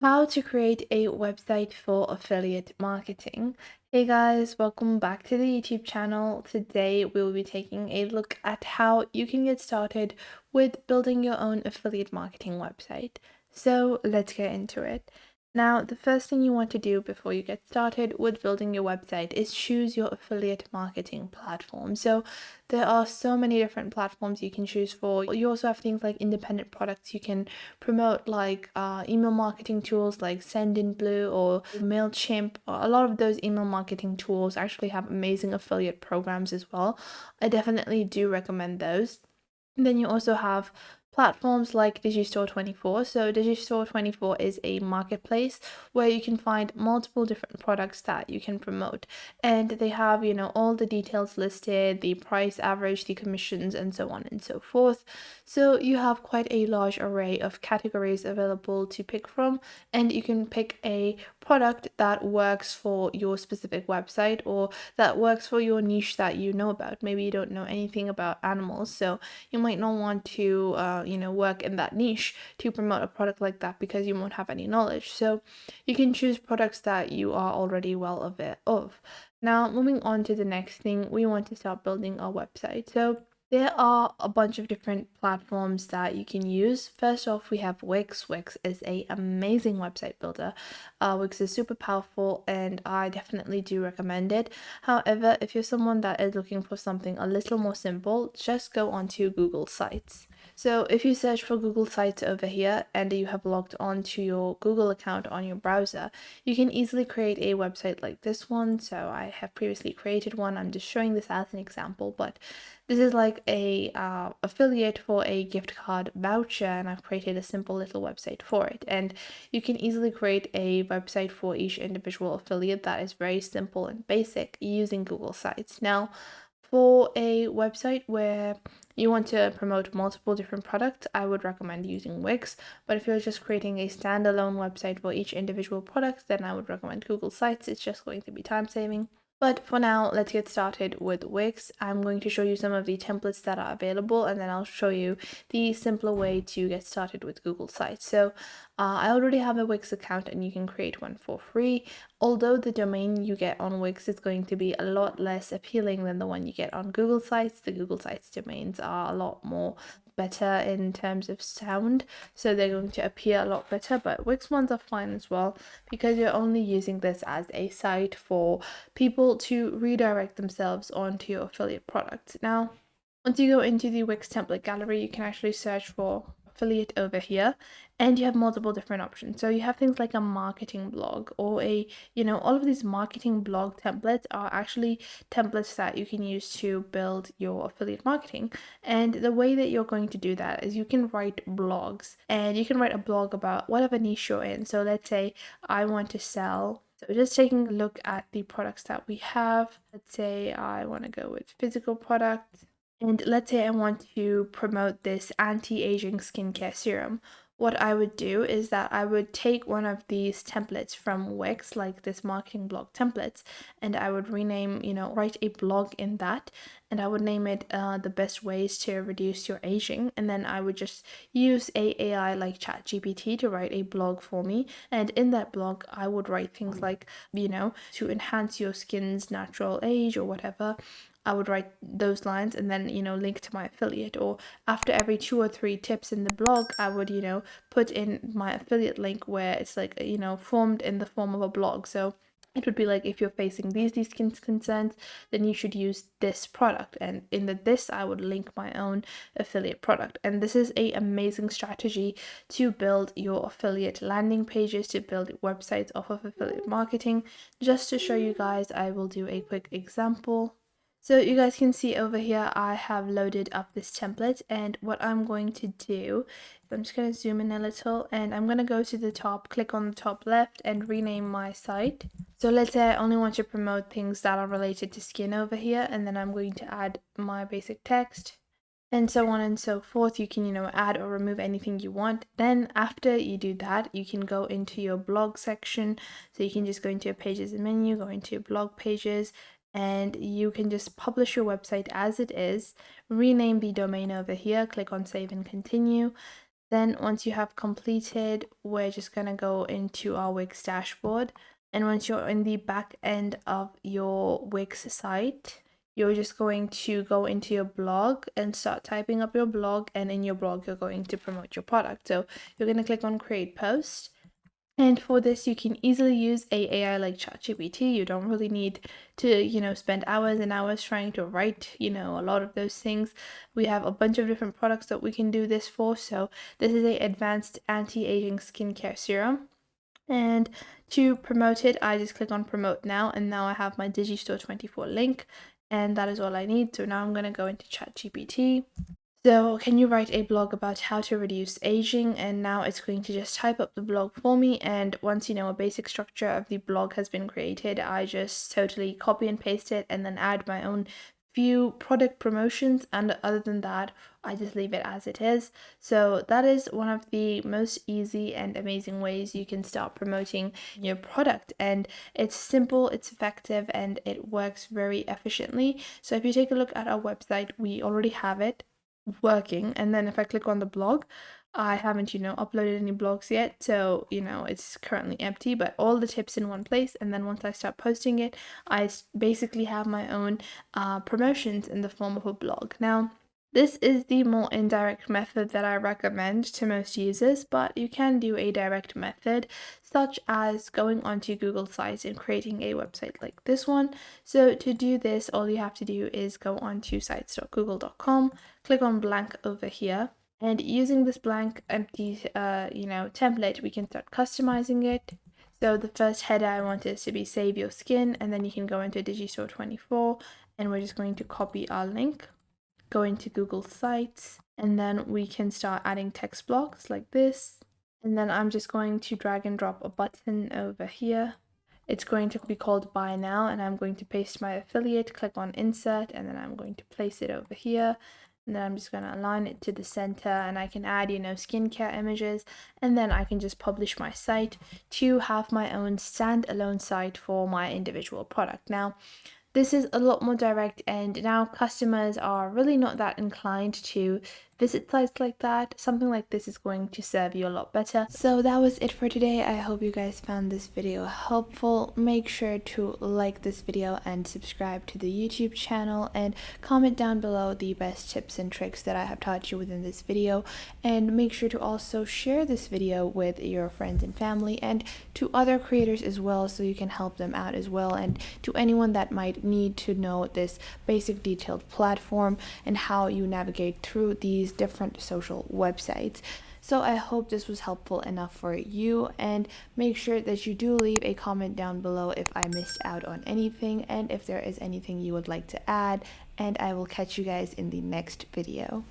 How to create a website for affiliate marketing. Hey guys, welcome back to the YouTube channel. Today we'll be taking a look at how you can get started with building your own affiliate marketing website. So let's get into it. Now, the first thing you want to do before you get started with building your website is choose your affiliate marketing platform. So there are so many different platforms you can choose for. You also have things like independent products you can promote, like email marketing tools like Sendinblue or MailChimp. A lot of those email marketing tools actually have amazing affiliate programs as well. I definitely do recommend those. And then you also have platforms like Digistore24. So Digistore24 is a marketplace where you can find multiple different products that you can promote. And they have, all the details listed, the price average, the commissions, and so on and so forth. So you have quite a large array of categories available to pick from, and you can pick a product that works for your specific website or that works for your niche that you know about. Maybe you don't know anything about animals, so you might not want to work in that niche to promote a product like that because you won't have any knowledge. So you can choose products that you are already well aware of. Now, moving on to the next thing, we want to start building our website. So there are a bunch of different platforms that you can use. First off, we have Wix. Wix is a amazing website builder. Wix is super powerful and I definitely do recommend it. However, if you're someone that is looking for something a little more simple, just go onto Google Sites. So if you search for Google Sites over here and you have logged on to your Google account on your browser, you can easily create a website like this one. So I have previously created one. I'm just showing this as an example, but this is like a affiliate for a gift card voucher, and I've created a simple little website for it. And you can easily create a website for each individual affiliate that is very simple and basic using Google Sites. Now, for a website where you want to promote multiple different products, I would recommend using Wix. But if you're just creating a standalone website for each individual product, then I would recommend Google Sites. It's just going to be time saving. But for now, let's get started with Wix. I'm going to show you some of the templates that are available, and then I'll show you the simpler way to get started with Google Sites. So I already have a Wix account and you can create one for free. Although the domain you get on Wix is going to be a lot less appealing than the one you get on Google Sites, the Google Sites domains are a lot more better in terms of sound, so they're going to appear a lot better, but Wix ones are fine as well because you're only using this as a site for people to redirect themselves onto your affiliate products. Now, once you go into the Wix template gallery, you can actually search for affiliate over here, and you have multiple different options. So you have things like a marketing blog or all of these marketing blog templates are actually templates that you can use to build your affiliate marketing. And the way that you're going to do that is you can write blogs, and you can write a blog about whatever niche you're in. So let's say I want to sell. So just taking a look at the products that we have. Let's say I want to go with physical products. And let's say I want to promote this anti-aging skincare serum. What I would do is that I would take one of these templates from Wix, like this marketing blog templates, and I would rename, write a blog in that, and I would name it the best ways to reduce your aging. And then I would just use a AI like ChatGPT to write a blog for me. And in that blog, I would write things like, to enhance your skin's natural age or whatever. I would write those lines and then, link to my affiliate. Or after every 2 or 3 tips in the blog, I would, put in my affiliate link where it's like, formed in the form of a blog. So it would be like, if you're facing these skin concerns, then you should use this product. And in this, I would link my own affiliate product. And this is a amazing strategy to build your affiliate landing pages, to build websites off of affiliate marketing. Just to show you guys, I will do a quick example. So you guys can see over here, I have loaded up this template, and what I'm going to do, I'm just going to zoom in a little, and I'm going to go to the top, click on the top left and rename my site. So let's say I only want to promote things that are related to skin over here, and then I'm going to add my basic text and so on and so forth. You can, add or remove anything you want. Then after you do that, you can go into your blog section. So you can just go into your pages menu, go into your blog pages, and you can just publish your website as it is, rename the domain over here, click on save and continue. Then once you have completed, we're just going to go into our Wix dashboard. And once you're in the back end of your Wix site, you're just going to go into your blog and start typing up your blog. And in your blog, you're going to promote your product. So you're going to click on create post. And for this, you can easily use a AI like ChatGPT. You don't really need to, spend hours and hours trying to write, a lot of those things. We have a bunch of different products that we can do this for. So this is a advanced anti-aging skincare serum. And to promote it, I just click on promote now, and now I have my Digistore 24 link, and that is all I need. So now I'm going to go into ChatGPT. So can you write a blog about how to reduce aging? And now it's going to just type up the blog for me. And once a basic structure of the blog has been created, I just totally copy and paste it and then add my own few product promotions. And other than that, I just leave it as it is. So that is one of the most easy and amazing ways you can start promoting your product. And it's simple, it's effective, and it works very efficiently. So if you take a look at our website, we already have it working. And then if I click on the blog, I haven't uploaded any blogs yet, so it's currently empty, but all the tips in one place. And then once I start posting it, I basically have my own promotions in the form of a blog. Now this is the more indirect method that I recommend to most users, but you can do a direct method, such as going onto Google Sites and creating a website like this one. So to do this, all you have to do is go onto sites.google.com, click on blank over here, and using this blank empty template, we can start customizing it. So the first header I want is to be save your skin, and then you can go into Digistore 24, and we're just going to copy our link, go into Google Sites, and then we can start adding text blocks like this. And then I'm just going to drag and drop a button over here. It's going to be called buy now, and I'm going to paste my affiliate, click on insert, and then I'm going to place it over here. And then I'm just going to align it to the center, and I can add skincare images, and then I can just publish my site to have my own standalone site for my individual product. Now this is a lot more direct, and now customers are really not that inclined to visit sites like that. Something like this is going to serve you a lot better. So that was it for today. I hope you guys found this video helpful. Make sure to like this video and subscribe to the YouTube channel, and comment down below the best tips and tricks that I have taught you within this video. And make sure to also share this video with your friends and family, and to other creators as well, so you can help them out as well, and to anyone that might need to know this basic detailed platform and how you navigate through these different social websites. So I hope this was helpful enough for you, and make sure that you do leave a comment down below if I missed out on anything, and if there is anything you would like to add, and I will catch you guys in the next video.